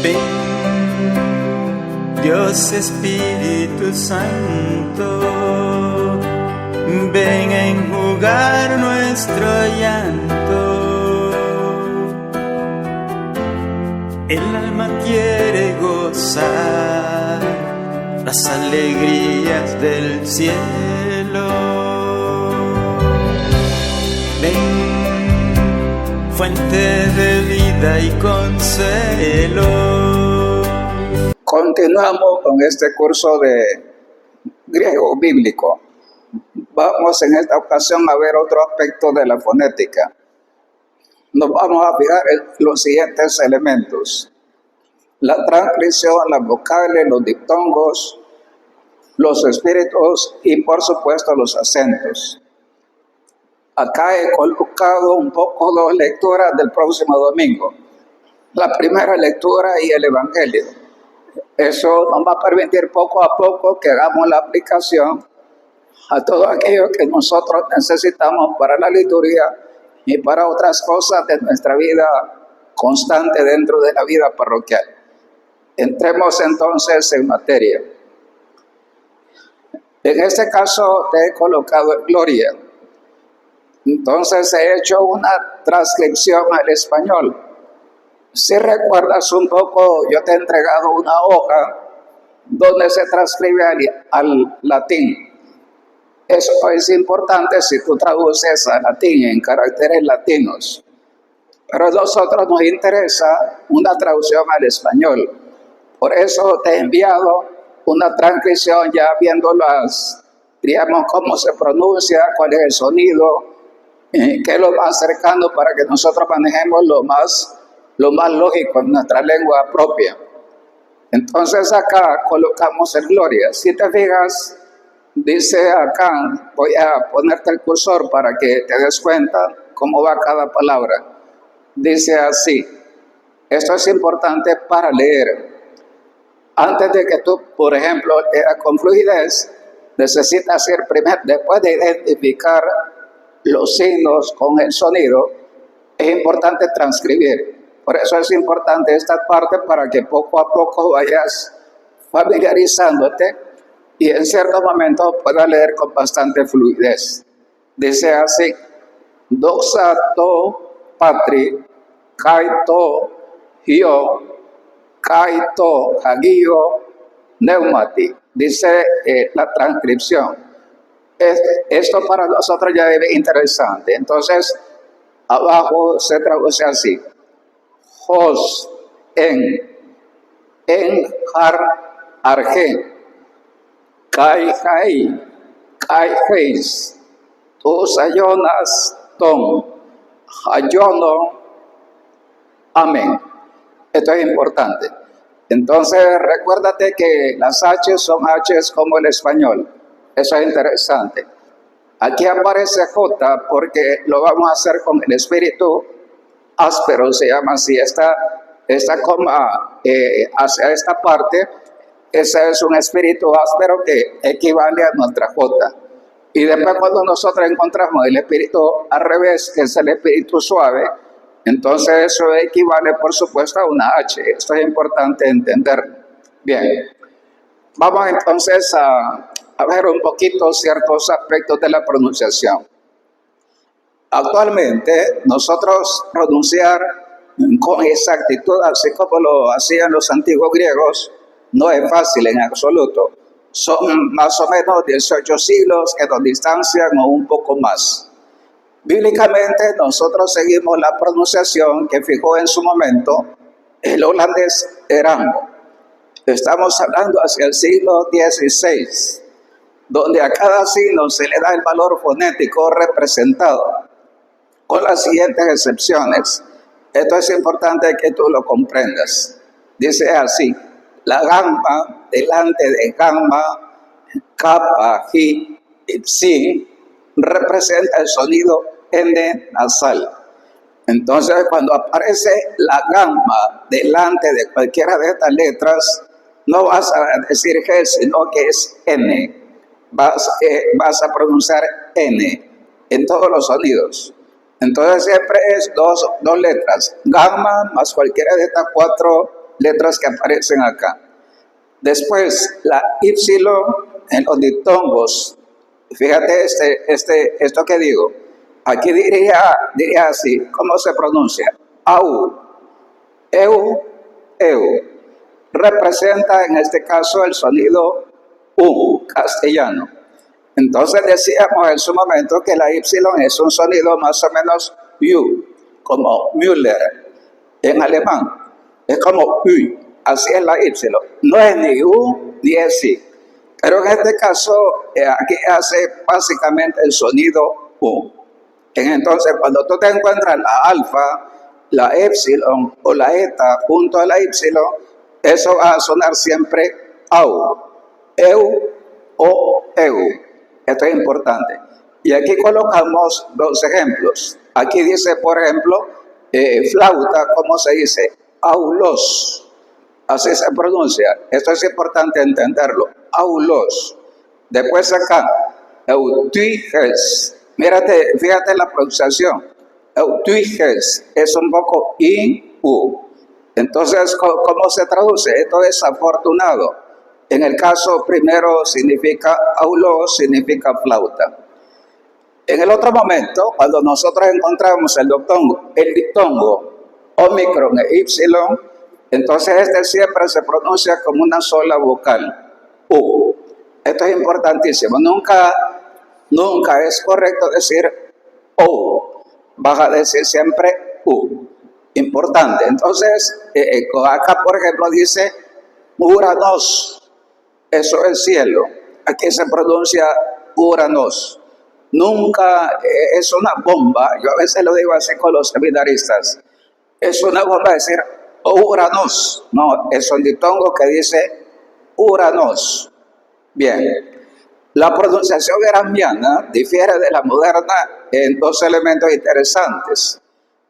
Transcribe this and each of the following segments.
Ven, Dios Espíritu Santo, ven a enjugar nuestro llanto. El alma quiere gozar las alegrías del cielo. Ven, fuente de vida y consuelo. Continuamos con este curso de griego bíblico. Vamos en esta ocasión a ver otro aspecto de la fonética. Nos vamos a fijar en los siguientes elementos: la transcripción, las vocales, los diptongos, los espíritus y por supuesto los acentos. Acá he colocado un poco dos lecturas del próximo domingo. La primera lectura y el Evangelio. Eso nos va a permitir poco a poco que hagamos la aplicación a todo aquello que nosotros necesitamos para la liturgia y para otras cosas de nuestra vida constante dentro de la vida parroquial. Entremos entonces en materia. En este caso te he colocado en Gloria. Entonces he hecho una transcripción al español. Si recuerdas un poco, yo te he entregado una hoja donde se transcribe al latín. Eso es importante si tú traduces al latín en caracteres latinos. Pero a nosotros nos interesa una traducción al español. Por eso te he enviado una transcripción ya viendo digamos, cómo se pronuncia, cuál es el sonido, qué es lo más cercano para que nosotros manejemos lo más lógico en nuestra lengua propia. Entonces acá colocamos el Gloria. Si te fijas, dice acá, voy a ponerte el cursor para que te des cuenta cómo va cada palabra. Dice así. Esto es importante para leer. Antes de que tú, por ejemplo, leas con fluidez, necesitas ir primero, después de identificar los signos con el sonido, es importante transcribir. Por eso es importante esta parte para que poco a poco vayas familiarizándote y en ciertos momentos puedas leer con bastante fluidez. Dice así: doxa to patri, kai to hio, kai to hagio pneumati. Dice la transcripción. Esto para nosotros ya es interesante. Entonces, abajo se traduce así: Jos, en har, arge, kai, heis, tus ayonas, ton, ayono, amén. Esto es importante. Entonces, recuérdate que las H son H como el español. Eso es interesante. Aquí aparece J porque lo vamos a hacer con el espíritu áspero, se llama así. Esta coma hacia esta parte, ese es un espíritu áspero que equivale a nuestra J. Y después cuando nosotros encontramos el espíritu al revés, que es el espíritu suave, entonces eso equivale por supuesto a una H. Esto es importante entenderlo. Bien, vamos entonces a ver un poquito ciertos aspectos de la pronunciación. Actualmente nosotros pronunciar con exactitud, así como lo hacían los antiguos griegos, no es fácil en absoluto. Son más o menos 18 siglos que nos distancian o un poco más. Bíblicamente nosotros seguimos la pronunciación que fijó en su momento el holandés Erango. Estamos hablando hacia el siglo XVI, donde a cada signo se le da el valor fonético representado, con las siguientes excepciones. Esto es importante que tú lo comprendas. Dice así: la gamma, delante de gamma, kappa, hi, psi, representa el sonido N nasal. Entonces, cuando aparece la gamma delante de cualquiera de estas letras, no vas a decir G, sino que es N. Vas a pronunciar N en todos los sonidos. Entonces siempre es dos letras, gamma más cualquiera de estas cuatro letras que aparecen acá. Después, la Y en los diptongos. Fíjate esto que digo. Aquí diría así, ¿cómo se pronuncia? Au, eu, eu. Representa en este caso el sonido U, castellano. Entonces decíamos en su momento que la Y es un sonido más o menos U, como Müller en alemán. Es como U, así es la Y. No es ni U ni es I. Pero en este caso, aquí hace básicamente el sonido U. Entonces, cuando tú te encuentras la alfa, la epsilon o la eta junto a la Y, eso va a sonar siempre au, eu o eu. Esto es importante. Y aquí colocamos dos ejemplos. Aquí dice, por ejemplo, flauta, ¿cómo se dice? Aulos. Así se pronuncia. Esto es importante entenderlo. Aulos. Después acá, eutuiges. Fíjate la pronunciación. Eutuiges es un poco I-U. Entonces, ¿cómo se traduce? Esto es afortunado. En el caso primero significa aulos, significa flauta. En el otro momento, cuando nosotros encontramos el diptongo Omicron e Y, entonces este siempre se pronuncia como una sola vocal, U. Esto es importantísimo. Nunca es correcto decir O. Vas a decir siempre U. Importante. Entonces, acá por ejemplo dice Uranos. Eso es cielo. Aquí se pronuncia Uranos. Nunca es una bomba. Yo a veces lo digo así con los seminaristas. Es una bomba decir Uranos. No, es un diptongo que dice Uranos. Bien. La pronunciación erasmiana difiere de la moderna en dos elementos interesantes.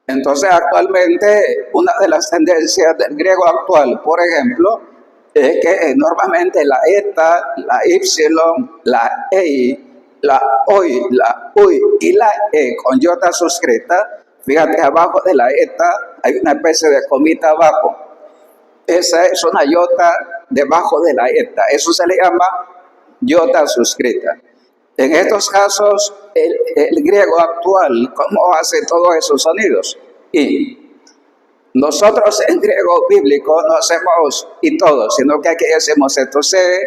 Entonces, actualmente, una de las tendencias del griego actual, por ejemplo, es que normalmente la eta, la y, la ei, la oi, la ui y la e con iota suscrita, fíjate, abajo de la eta hay una especie de comita abajo. Esa es una iota debajo de la eta. Eso se le llama iota suscrita. En estos casos, el griego actual, ¿cómo hace todos esos sonidos? Y nosotros en griego bíblico no hacemos y todo, sino que aquí hacemos esto se,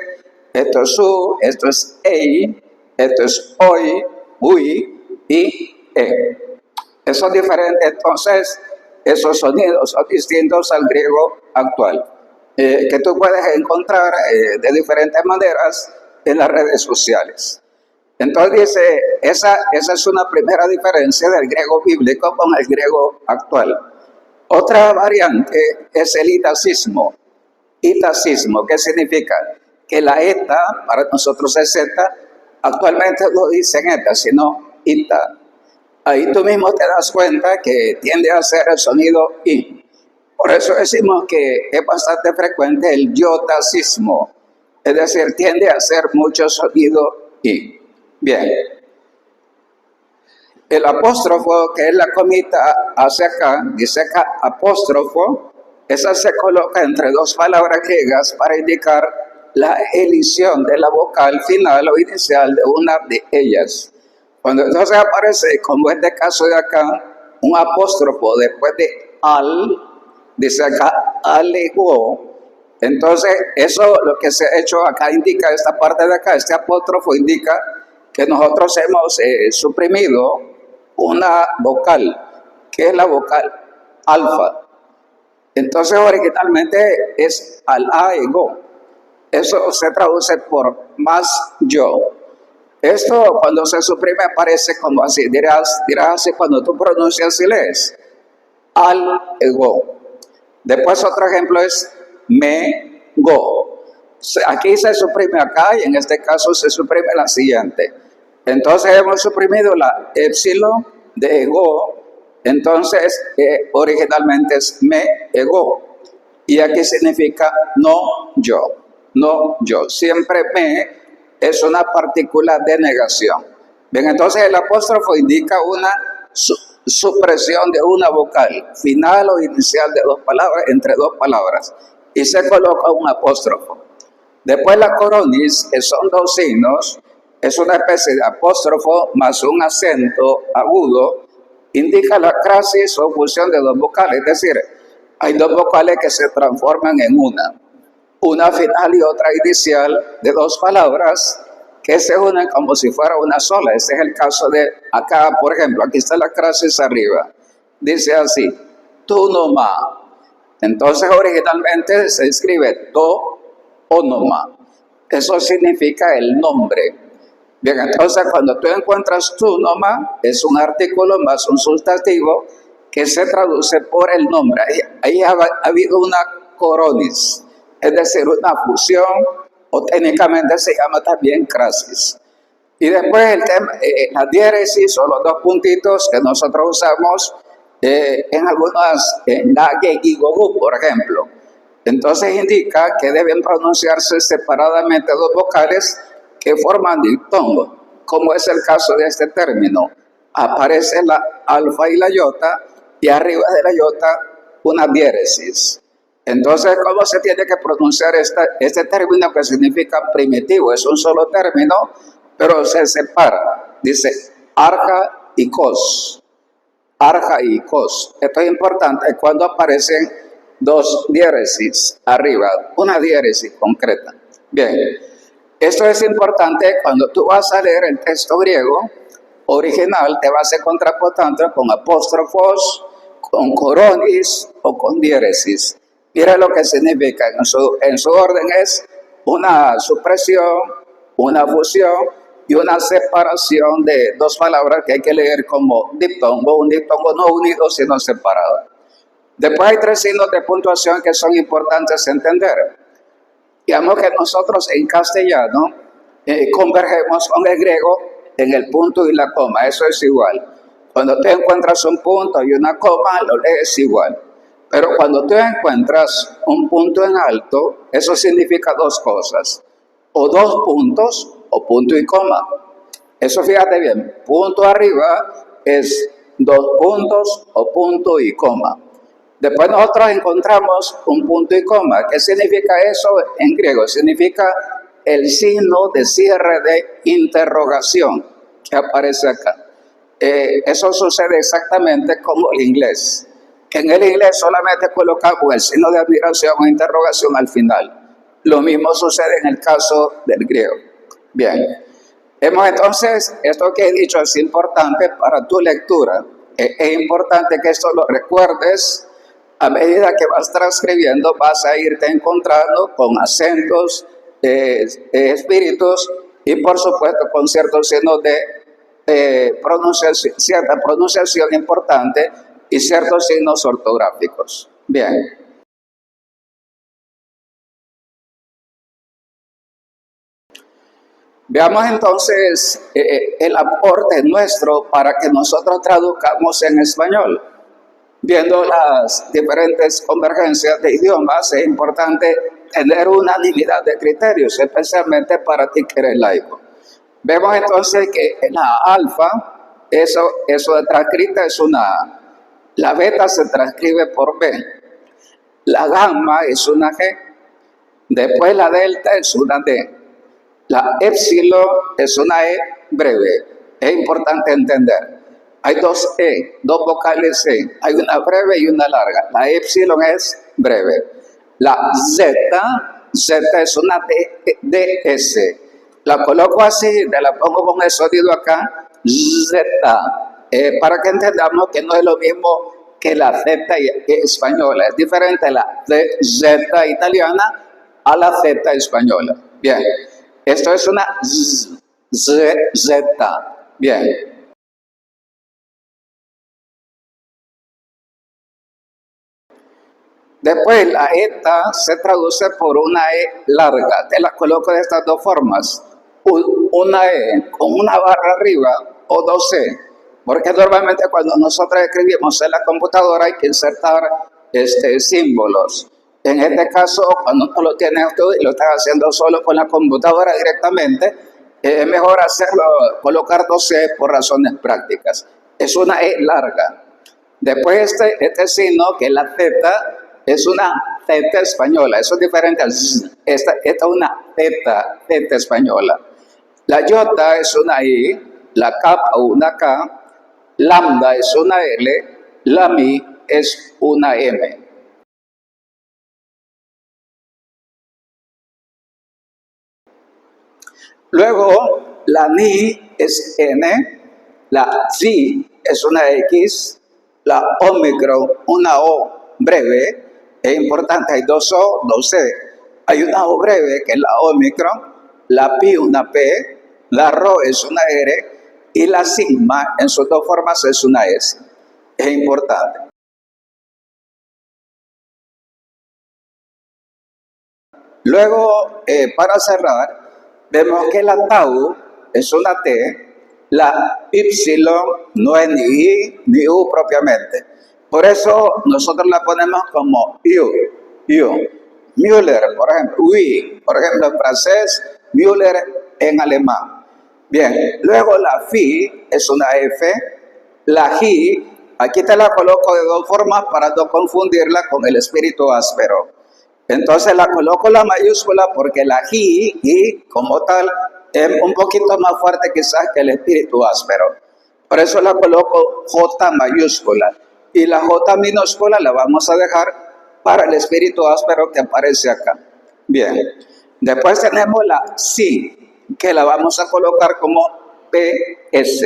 esto es su, esto es ei, esto es oi, ui y e. Eso es diferente, entonces esos sonidos son distintos al griego actual, que tú puedes encontrar de diferentes maneras en las redes sociales. Entonces dice, esa es una primera diferencia del griego bíblico con el griego actual. Otra variante es el itacismo. Itacismo, ¿qué significa? Que la eta, para nosotros es eta, actualmente no dicen eta, sino ita. Ahí tú mismo te das cuenta que tiende a ser el sonido i. Por eso decimos que es bastante frecuente el iotacismo, es decir, tiende a ser mucho sonido i. Bien. El apóstrofo, que es la comita hacia acá, dice acá apóstrofo, esa se coloca entre dos palabras griegas para indicar la elisión de la vocal final o inicial de una de ellas. Cuando entonces aparece, como en este caso de acá, un apóstrofo después de al, dice acá alegó, entonces eso lo que se ha hecho acá indica, esta parte de acá, este apóstrofo indica que nosotros hemos suprimido una vocal, que es la vocal alfa. Entonces originalmente es al-a-ego. Eso se traduce por más yo. Esto cuando se suprime aparece como así, dirás así cuando tú pronuncias y lees, al-ego. Después otro ejemplo es me-go. Aquí se suprime acá y en este caso se suprime la siguiente. Entonces hemos suprimido la epsilon de ego, entonces originalmente es me-ego. Y aquí significa no yo, no yo. Siempre me es una partícula de negación. Bien, entonces el apóstrofo indica una supresión de una vocal, final o inicial de dos palabras, entre dos palabras, y se coloca un apóstrofo. Después la coronis, que son dos signos, es una especie de apóstrofo más un acento agudo, indica la crasis o fusión de dos vocales, es decir, hay dos vocales que se transforman en una final y otra inicial de dos palabras que se unen como si fuera una sola. Ese es el caso de acá, por ejemplo, aquí está la crasis arriba, dice así, tú no ma. Entonces originalmente se escribe to onoma, eso significa el nombre. Bien, entonces cuando tú encuentras tu noma, es un artículo más un sustantivo que se traduce por el nombre. Ahí ha habido una coronis, es decir, una fusión, o técnicamente se llama también crasis. Y después el tema, la diéresis o los dos puntitos que nosotros usamos en algunas, en la gegigogu, por ejemplo. Entonces indica que deben pronunciarse separadamente dos vocales que forman diptongo, como es el caso de este término. Aparece la alfa y la iota, y arriba de la iota una diéresis. Entonces, ¿cómo se tiene que pronunciar este término que significa primitivo? Es un solo término, pero se separa. Dice arja y cos. Arja y cos. Esto es importante cuando aparecen dos diéresis arriba, una diéresis concreta. Bien, esto es importante cuando tú vas a leer el texto griego original, te vas a encontrar por tanto con apóstrofos, con coronis o con diéresis. Mira lo que significa, en su orden es una supresión, una fusión y una separación de dos palabras que hay que leer como diptongo, un diptongo no unido sino separado. Después hay tres signos de puntuación que son importantes entender. Digamos que nosotros en castellano convergemos con el griego en el punto y la coma, eso es igual. Cuando tú encuentras un punto y una coma, lo lees igual. Pero cuando tú encuentras un punto en alto, eso significa dos cosas. O dos puntos o punto y coma. Eso fíjate bien, punto arriba es dos puntos o punto y coma. Después nosotros encontramos un punto y coma. ¿Qué significa eso en griego? Significa el signo de cierre de interrogación que aparece acá. Eso sucede exactamente como el inglés. En el inglés solamente colocamos el signo de admiración o interrogación al final. Lo mismo sucede en el caso del griego. Bien. Entonces, esto que he dicho es importante para tu lectura. Es importante que esto lo recuerdes. A medida que vas transcribiendo, vas a irte encontrando con acentos, espíritus y, por supuesto, con ciertos signos de pronunciación, cierta pronunciación importante y ciertos signos ortográficos. Bien. Veamos entonces el aporte nuestro para que nosotros traduzcamos en español. Viendo las diferentes convergencias de idiomas, es importante tener unanimidad de criterios, especialmente para ti que eres laico. Vemos entonces que la alfa, eso de transcrita es una, la beta se transcribe por B, la gamma es una G, después la delta es una D, la épsilon es una E breve. Es importante entender. Hay dos E, dos vocales E. Hay una breve y una larga. La épsilon es breve. La Z es una DS. La coloco así, la pongo con el sonido acá, Z. Para que entendamos que no es lo mismo que la Z española. Es diferente la Z italiana a la Z española. Bien. Esto es una Z. Bien. Después la ETA se traduce por una E larga. Te la coloco de estas dos formas. Una E con una barra arriba o dos E. Porque normalmente cuando nosotros escribimos en la computadora hay que insertar símbolos. En este caso, cuando no lo tienes tú y lo estás haciendo solo con la computadora directamente, es mejor hacerlo, colocar dos E por razones prácticas. es una E larga. Después este signo, que es la Z, es una Z española. Eso es diferente al Z. Esta es una Z española. La yota es una I, la kappa una K, lambda es una L, la mi es una M. Luego, la ni es N, la Z es una X, la Omicron una O breve. Es importante, hay dos O, dos C. Hay una O breve, que es la Omicron, la Pi una P, la Rho es una R, y la sigma en sus dos formas es una S. Es importante. Luego, para cerrar, vemos que la tau es una T, la Y no es ni I ni U propiamente. Por eso nosotros la ponemos como U. Müller, por ejemplo, oui, por ejemplo en francés, Müller en alemán. Bien, luego la Fi es una F, la Ji, aquí te la coloco de dos formas para no confundirla con el espíritu áspero. Entonces la coloco la mayúscula porque la Ji como tal es un poquito más fuerte quizás que el espíritu áspero. Por eso la coloco J mayúscula. Y la J minúscula la vamos a dejar para el espíritu áspero que aparece acá. Bien. Después tenemos la Si, que la vamos a colocar como PS.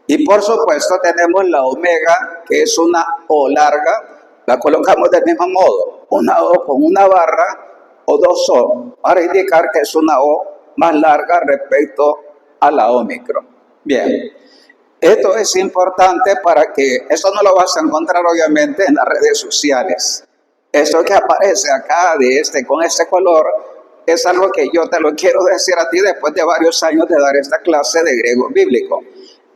Y por supuesto tenemos la omega, que es una O larga. La colocamos del mismo modo. Una O con una barra o dos O, para indicar que es una O más larga respecto a la Omicron. Bien. Esto es importante para que, esto no lo vas a encontrar obviamente en las redes sociales. Esto que aparece acá con este color es algo que yo te lo quiero decir a ti después de varios años de dar esta clase de griego bíblico.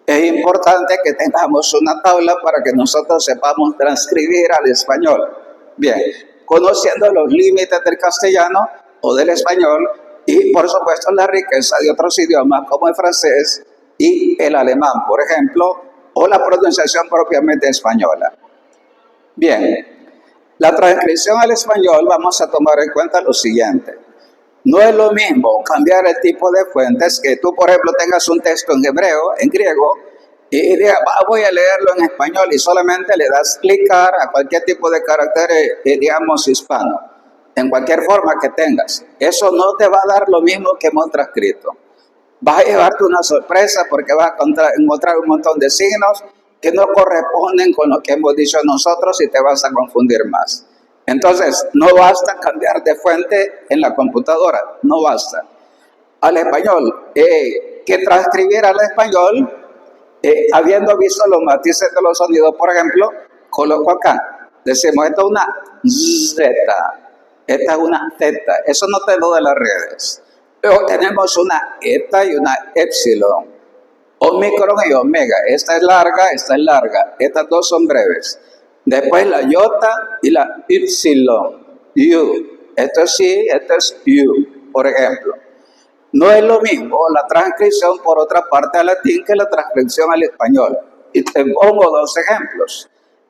Es importante que tengamos una tabla para que nosotros sepamos transcribir al español. Bien, conociendo los límites del castellano o del español y por supuesto la riqueza de otros idiomas como el francés y el alemán, por ejemplo, o la pronunciación propiamente española. Bien, la transcripción al español vamos a tomar en cuenta lo siguiente. No es lo mismo cambiar el tipo de fuentes, que tú, por ejemplo, tengas un texto en hebreo, en griego, y digas, voy a leerlo en español, y solamente le das clicar a cualquier tipo de carácter, digamos, hispano, en cualquier forma que tengas. Eso no te va a dar lo mismo que hemos transcrito. Vas a llevarte una sorpresa porque vas a encontrar un montón de signos que no corresponden con lo que hemos dicho nosotros y te vas a confundir más. Entonces, no basta cambiar de fuente en la computadora, no basta. Al español, que transcribir al español, habiendo visto los matices de los sonidos, por ejemplo, coloco acá, decimos, esta es una Z, esta es una Z, eso no te lo de las redes. Luego tenemos una eta y una epsilon, omicron y omega, esta es larga, estas dos son breves. Después la iota y la epsilon, U. Esto es sí, esto es U, por ejemplo. No es lo mismo la transcripción, por otra parte, al latín que la transcripción al español. Y te pongo dos ejemplos.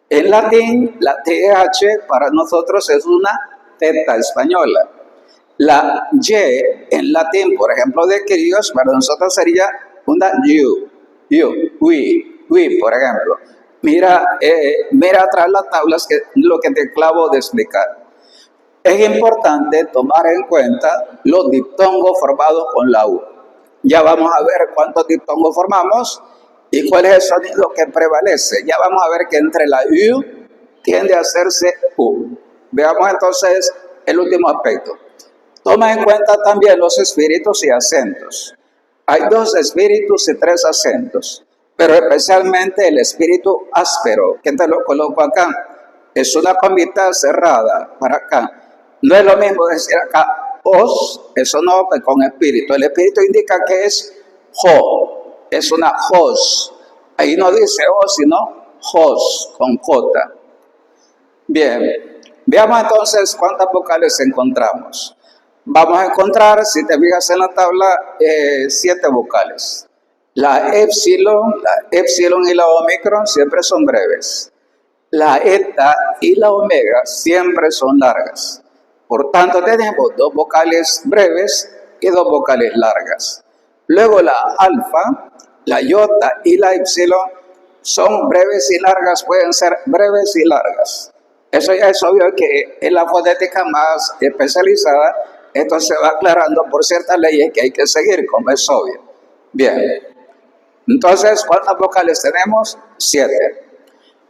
En latín, la TH para nosotros es una Z española. La Y en latín, por ejemplo, de críos, para nosotros sería una we, por ejemplo. Mira atrás las tablas, que lo que te acabo de explicar. Es importante tomar en cuenta los diptongos formados con la U. Ya vamos a ver cuántos diptongos formamos y cuál es el sonido que prevalece. Ya vamos a ver que entre la U tiende a hacerse U. Veamos entonces el último aspecto. Toma en cuenta también los espíritus y acentos. Hay 2 espíritus y 3 acentos, pero especialmente el espíritu áspero, que te lo coloco acá, es una comita cerrada para acá. No es lo mismo decir acá os, eso no, que con espíritu. El espíritu indica que es jo, es una jos. Ahí no dice o, sino jos, con j. Bien, veamos entonces cuántas vocales encontramos. Vamos a encontrar, si te fijas en la tabla, 7 vocales. La epsilon y la omicron siempre son breves. La eta y la omega siempre son largas. Por tanto, tenemos dos vocales breves y dos vocales largas. Luego la alfa, la iota y la epsilon son breves y largas, pueden ser breves y largas. Eso ya es obvio que en la fonética más especializada, esto se va aclarando por ciertas leyes que hay que seguir, como es obvio. Bien, entonces, ¿cuántas vocales tenemos? 7.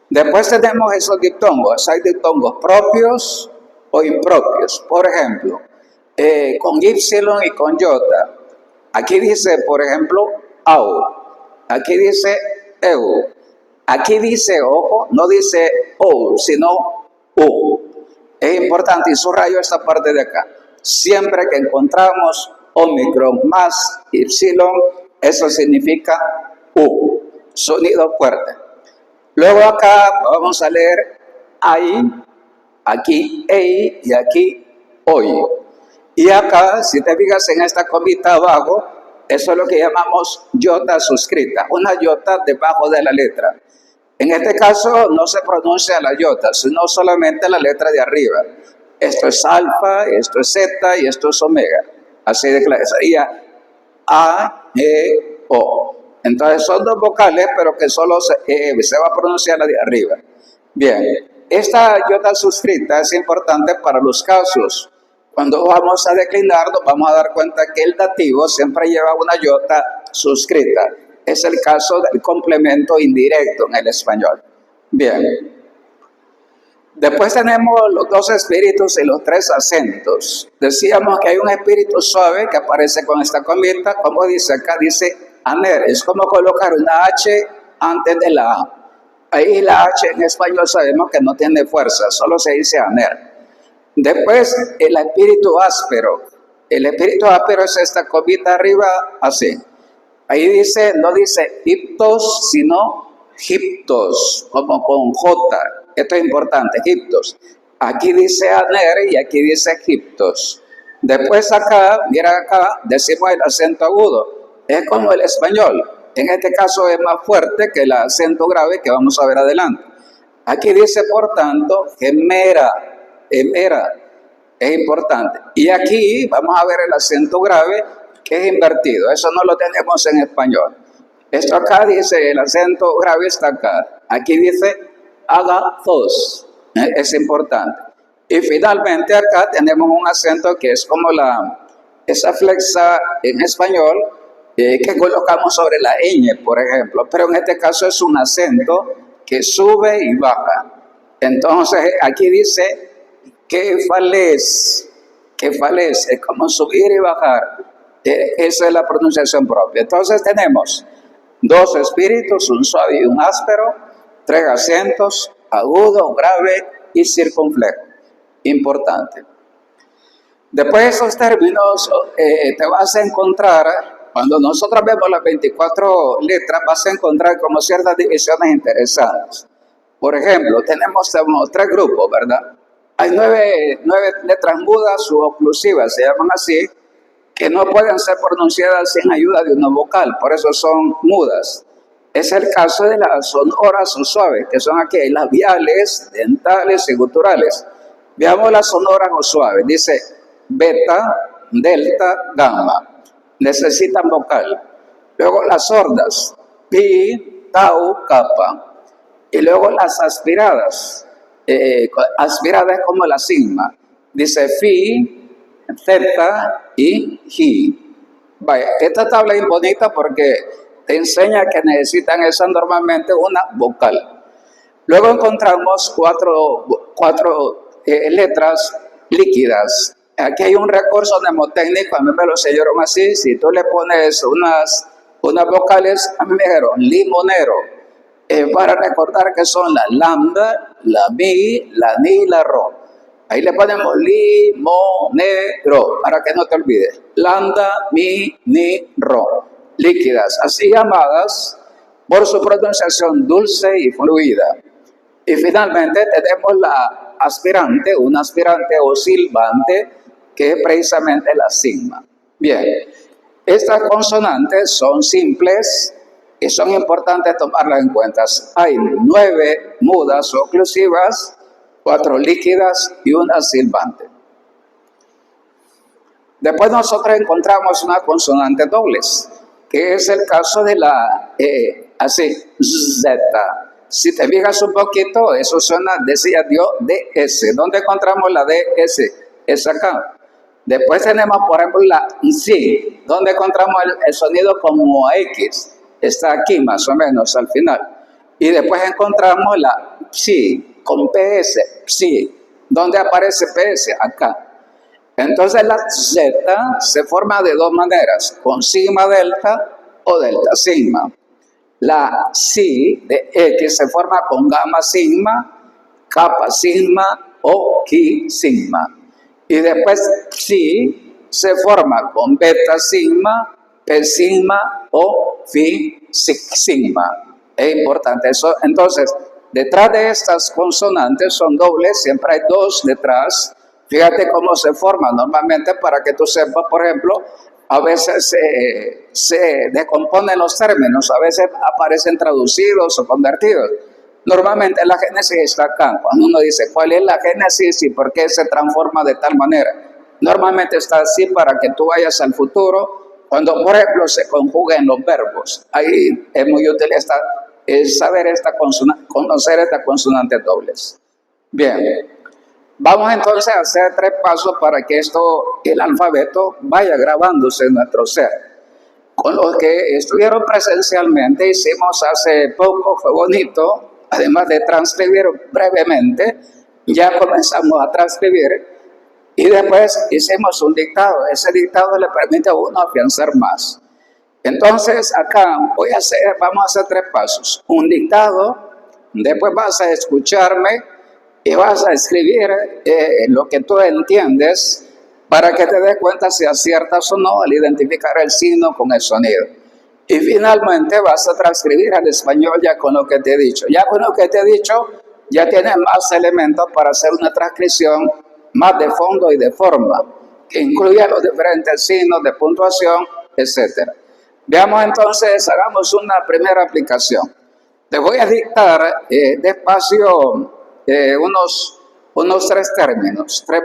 Después tenemos esos diptongos. Hay diptongos propios o impropios. Por ejemplo, con ipsilon y con iota. Aquí dice, por ejemplo, au. Aquí dice eu. Aquí dice, ojo, no dice ou, sino u. Es importante y subrayo esta parte de acá. Siempre que encontramos omicron más ipsilon, eso significa u. Sonido fuerte. Luego acá vamos a leer ay, aquí ei y aquí hoy. Y acá, si te fijas en esta comita abajo, eso es lo que llamamos iota suscrita, una iota debajo de la letra. En este caso no se pronuncia la iota, sino solamente la letra de arriba. Esto es alfa, esto es zeta y esto es omega. Así de claro, sería a, e, o. Entonces son dos vocales, pero que solo se va a pronunciar la de arriba. Bien, esta iota suscrita es importante para los casos. Cuando vamos a declinar, nos vamos a dar cuenta que el dativo siempre lleva una iota suscrita. Es el caso del complemento indirecto en el español. Bien. Después tenemos los dos espíritus y los tres acentos. Decíamos que hay un espíritu suave que aparece con esta comita, como dice acá, dice aner. Es como colocar una H antes de la A. Ahí la H en español sabemos que no tiene fuerza, solo se dice aner. Después el espíritu áspero. El espíritu áspero es esta comita arriba, así. Ahí dice, no dice hiptos, sino hiptos, como con J. Esto es importante, hiptos. Aquí dice aner y aquí dice hiptos. Después acá, mira acá, decimos el acento agudo. Es como el español. En este caso es más fuerte que el acento grave que vamos a ver adelante. Aquí dice, por tanto, gemera, emera. Es importante. Y aquí vamos a ver el acento grave que es invertido. Eso no lo tenemos en español. Esto acá dice, el acento grave está acá. Aquí dice agathos. Es importante. Y finalmente acá tenemos un acento que es como esa flexa en español que colocamos sobre la ñ, por ejemplo. Pero en este caso es un acento que sube y baja. Entonces aquí dice quefales. Quefales es como subir y bajar. Esa es la pronunciación propia. Entonces tenemos dos espíritus, un suave y un áspero, tres acentos, agudo, grave y circunflejo. Importante. Después de esos términos te vas a encontrar, cuando nosotros vemos las 24 letras, vas a encontrar como ciertas divisiones interesantes. Por ejemplo, tenemos tres grupos, ¿verdad? Hay nueve letras mudas u oclusivas, se llaman así, que no pueden ser pronunciadas sin ayuda de una vocal, por eso son mudas. Es el caso de las sonoras o suaves, que son aquí labiales, dentales y guturales. Veamos las sonoras o suaves. Dice beta, delta, gamma. Necesitan vocal. Luego las sordas, pi, tau, kappa. Y luego las aspiradas. Aspirada es como la sigma. Dice fi, zeta y ji. Vaya, esta tabla es bonita porque te enseña que necesitan esa normalmente una vocal. Luego encontramos cuatro letras líquidas. Aquí hay un recurso mnemotécnico, a mí me lo enseñaron así. Si tú le pones unas vocales, a mí me dijeron limonero. Para recordar que son la lambda, la mi, la ni y la ro. Ahí le ponemos limonero, para que no te olvides. Lambda, mi, ni, ro. Líquidas, así llamadas por su pronunciación dulce y fluida. Y finalmente tenemos la aspirante, un aspirante o silbante, que es precisamente la sigma. Bien, Estas consonantes son simples y son importantes tomarlas en cuenta. Hay 9 mudas o oclusivas, 4 líquidas y una silbante. Después nosotros encontramos unas consonantes dobles, que es el caso de la así, Z. Si te fijas un poquito, eso suena, decía Dios, DS. ¿Dónde encontramos la DS? Es acá. Después tenemos, por ejemplo, la Z. ¿Dónde encontramos el sonido como X? Está aquí más o menos al final. Y después encontramos la Psi, con PS, Psi. ¿Dónde aparece PS? Acá. Entonces la Z se forma de dos maneras, con sigma delta o delta sigma. La Psi de X se forma con gamma sigma, kappa sigma o chi sigma. Y después Psi se forma con beta sigma, P sigma o Phi sigma. Es importante eso. Entonces, detrás de estas consonantes son dobles, siempre hay dos detrás. Fíjate cómo se forma normalmente para que tú sepas, por ejemplo, a veces se descomponen los términos, a veces aparecen traducidos o convertidos. Normalmente la génesis está acá. Cuando uno dice cuál es la génesis y por qué se transforma de tal manera, normalmente está así para que tú vayas al futuro. Cuando, por ejemplo, se conjuguen los verbos, ahí es muy útil saber conocer estas consonantes dobles. Bien. Vamos entonces a hacer 3 pasos para que el alfabeto vaya grabándose en nuestro ser. Con los que estuvieron presencialmente, hicimos hace poco, fue bonito, además de transcribir brevemente, ya comenzamos a transcribir y después hicimos un dictado. Ese dictado le permite a uno afianzar más. Entonces acá vamos a hacer 3 pasos. Un dictado, después vas a escucharme y vas a escribir lo que tú entiendes para que te des cuenta si aciertas o no al identificar el signo con el sonido. Y finalmente vas a transcribir al español ya con lo que te he dicho. Ya con lo que te he dicho, ya tienes más elementos para hacer una transcripción más de fondo y de forma, que incluya los diferentes signos de puntuación, etc. Veamos entonces, hagamos una primera aplicación. Te voy a dictar despacio unos 3 términos, 3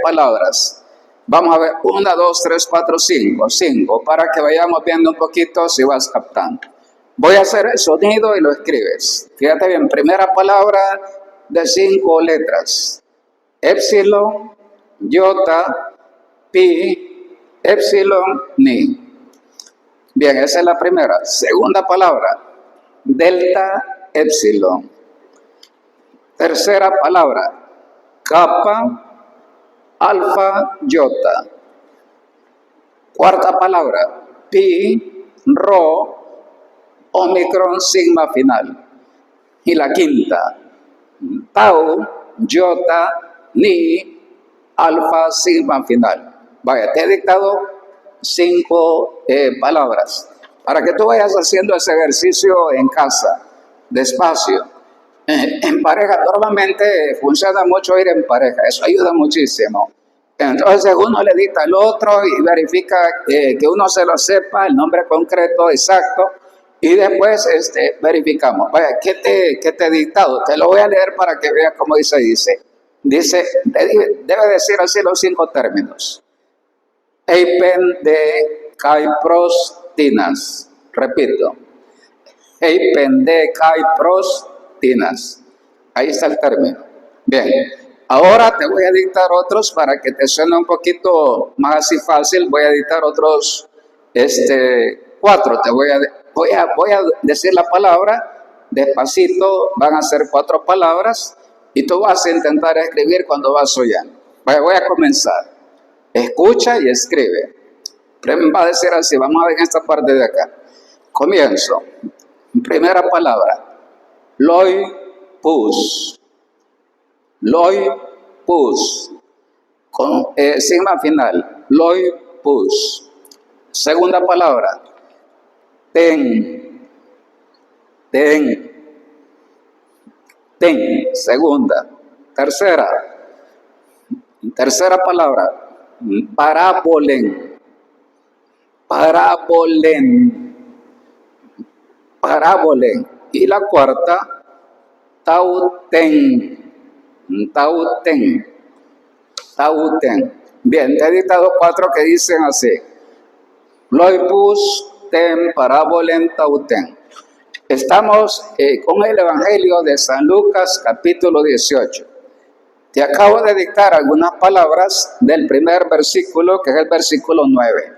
palabras. Vamos a ver, 1, 2, 3, 4, 5, para que vayamos viendo un poquito si vas captando. Voy a hacer el sonido y lo escribes. Fíjate bien, primera palabra de 5 letras. Epsilon, iota, pi, epsilon, ni. Bien, esa es la primera. Segunda palabra, delta, epsilon. Tercera palabra, kappa, alfa, iota. Cuarta palabra, pi, rho, omicron, sigma final. Y la quinta, tau, iota, ni, alfa, sigma final. Vaya, te he dictado 5 palabras para que tú vayas haciendo ese ejercicio en casa, despacio. En pareja, normalmente funciona mucho ir en pareja, eso ayuda muchísimo. Entonces uno le dicta al otro y verifica que uno se lo sepa, el nombre concreto, exacto, y después verificamos. Vaya, ¿qué te he dictado? Te lo voy a leer para que veas cómo dice. Debe decir así los 5 términos. Eipen de caiprostinas. Repito. Eipen de caiprostinas. Ahí está el término. Bien, ahora te voy a dictar otros para que te suene un poquito más así fácil. Voy a dictar otros 4. Voy a decir la palabra despacito, van a ser 4 palabras y tú vas a intentar escribir cuando vas oyendo. Voy a comenzar. Escucha y escribe. Va a decir así, vamos a ver en esta parte de acá. Comienzo. Primera palabra. Loipus. Loipus. Con sigma final. Loipus. Segunda palabra. Ten. Segunda. Tercera palabra. Parabolen. parabolen, parabolen. Y la cuarta, tauten, tauten, tauten. Bien, te he dictado 4 que dicen así. Loibus ten parabolen tauten. Estamos con el Evangelio de San Lucas, capítulo 18. Te acabo de dictar algunas palabras del primer versículo, que es el versículo 9.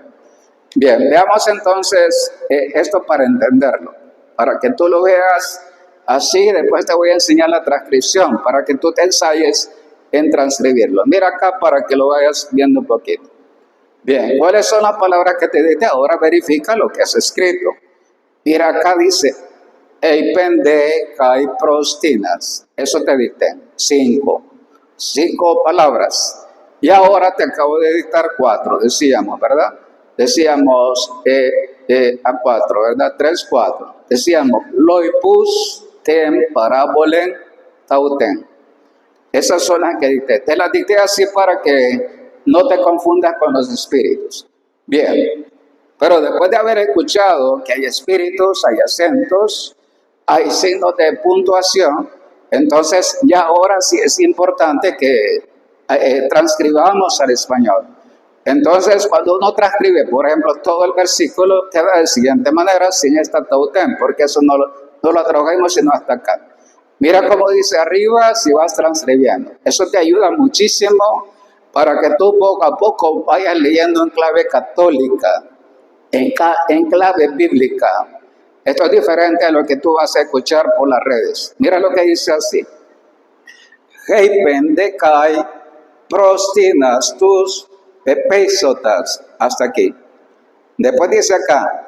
Bien, veamos entonces esto para entenderlo, para que tú lo veas así. Después te voy a enseñar la transcripción, para que tú te ensayes en transcribirlo. Mira acá para que lo vayas viendo un poquito. Bien, ¿cuáles son las palabras que te dicté? Ahora verifica lo que has escrito. Mira acá dice, eipende kai prostinas. Eso te dicté. 5 palabras. Y ahora te acabo de dictar 4, decíamos, ¿verdad? Decíamos a 4, ¿verdad? 3, 4. Decíamos, loipus ten parabolen tauten. Esas son las que dicté. Te las dicté así para que no te confundas con los espíritus. Bien, pero después de haber escuchado que hay espíritus, hay acentos, hay signos de puntuación, entonces ya ahora sí es importante que transcribamos al español. Entonces, cuando uno transcribe, por ejemplo, todo el versículo, queda de la siguiente manera, sin esta tauten, porque eso no lo trabajamos sino hasta acá. Mira cómo dice arriba si vas transcribiendo. Eso te ayuda muchísimo para que tú poco a poco vayas leyendo en clave católica, en clave bíblica. Esto es diferente a lo que tú vas a escuchar por las redes. Mira lo que dice así. Heipen de kai prostinas tus pepeisotas. Hasta aquí. Después dice acá.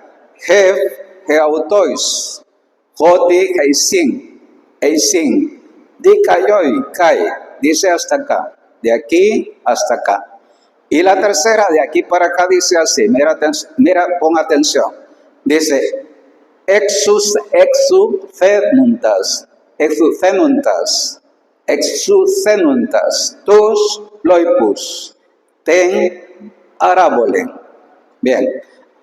Heautois. Joti heisin. Dikayoy kai. Dice hasta acá. De aquí hasta acá. Y la tercera, de aquí para acá, dice así. Mira, pon atención. Dice, exucenuntas, tus loipus, ten arabolen. Bien,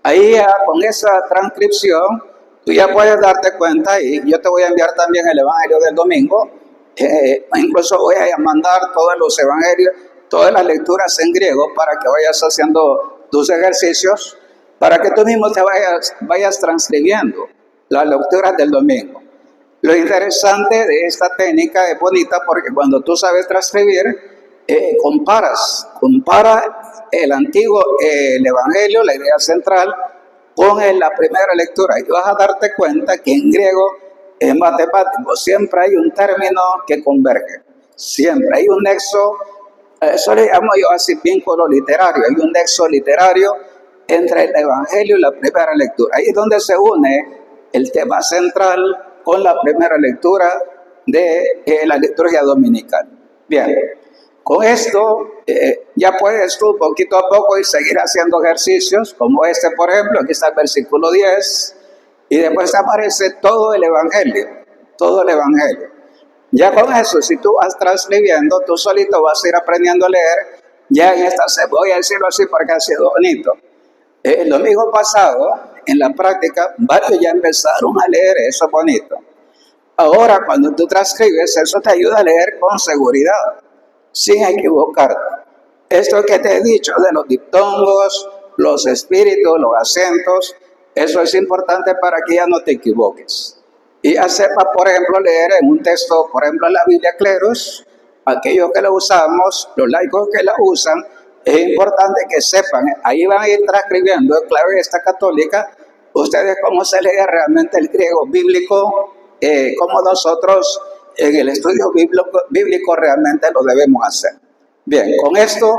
ahí ya con esa transcripción, tú ya puedes darte cuenta, y yo te voy a enviar también el Evangelio del domingo. Incluso voy a mandar todos los evangelios, todas las lecturas en griego para que vayas haciendo tus ejercicios, para que tú mismo te vayas transcribiendo las lecturas del domingo. Lo interesante de esta técnica es bonita porque cuando tú sabes transcribir, compara el antiguo, el evangelio, la idea central, con la primera lectura, y vas a darte cuenta que en griego, en matemático, siempre hay un término que converge, siempre hay un nexo. Eso le llamo yo así vínculo literario. Hay un nexo literario entre el evangelio y la primera lectura. Ahí es donde se une el tema central con la primera lectura de la liturgia dominical. Bien, con esto ya puedes tú poquito a poco y seguir haciendo ejercicios como este, por ejemplo. Aquí está el versículo 10 y después aparece todo el evangelio, todo el evangelio. Ya con eso, si tú vas transcribiendo, tú solito vas a ir aprendiendo a leer. Ya en esta, voy a decirlo así porque ha sido bonito. El domingo pasado, en la práctica, varios ya empezaron a leer, eso es bonito. Ahora, cuando tú transcribes, eso te ayuda a leer con seguridad, sin equivocarte. Esto que te he dicho de los diptongos, los espíritus, los acentos, eso es importante para que ya no te equivoques. Y ya sepas, por ejemplo, leer en un texto, por ejemplo, en la Biblia Clerus, aquellos que la usamos, los laicos que la usan, es importante que sepan, ahí van a ir transcribiendo en clave esta católica, ustedes cómo se lee realmente el griego bíblico, cómo nosotros en el estudio bíblico realmente lo debemos hacer. Bien, con esto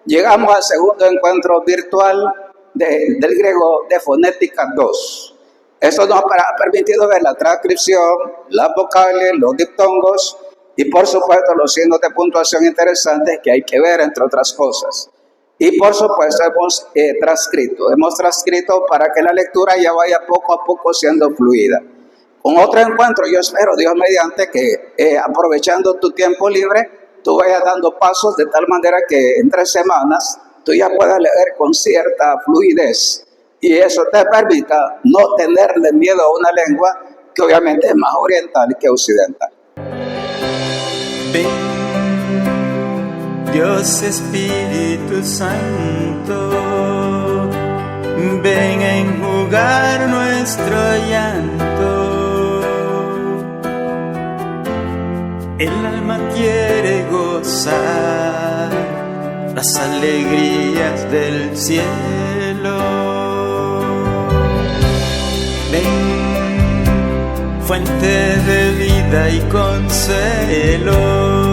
llegamos al segundo encuentro virtual del griego de fonética 2. Esto nos ha permitido ver la transcripción, las vocales, los diptongos y por supuesto los signos de puntuación interesantes que hay que ver, entre otras cosas. Y por supuesto hemos transcrito para que la lectura ya vaya poco a poco siendo fluida. Con otro encuentro, yo espero, Dios mediante, que aprovechando tu tiempo libre, tú vayas dando pasos de tal manera que en 3 semanas tú ya puedas leer con cierta fluidez y eso te permita no tenerle miedo a una lengua que obviamente es más oriental que occidental. Ven, Dios Espíritu Santo, ven a enjugar nuestro llanto. El alma quiere gozar las alegrías del cielo. Ven, fuente de vida y consuelo.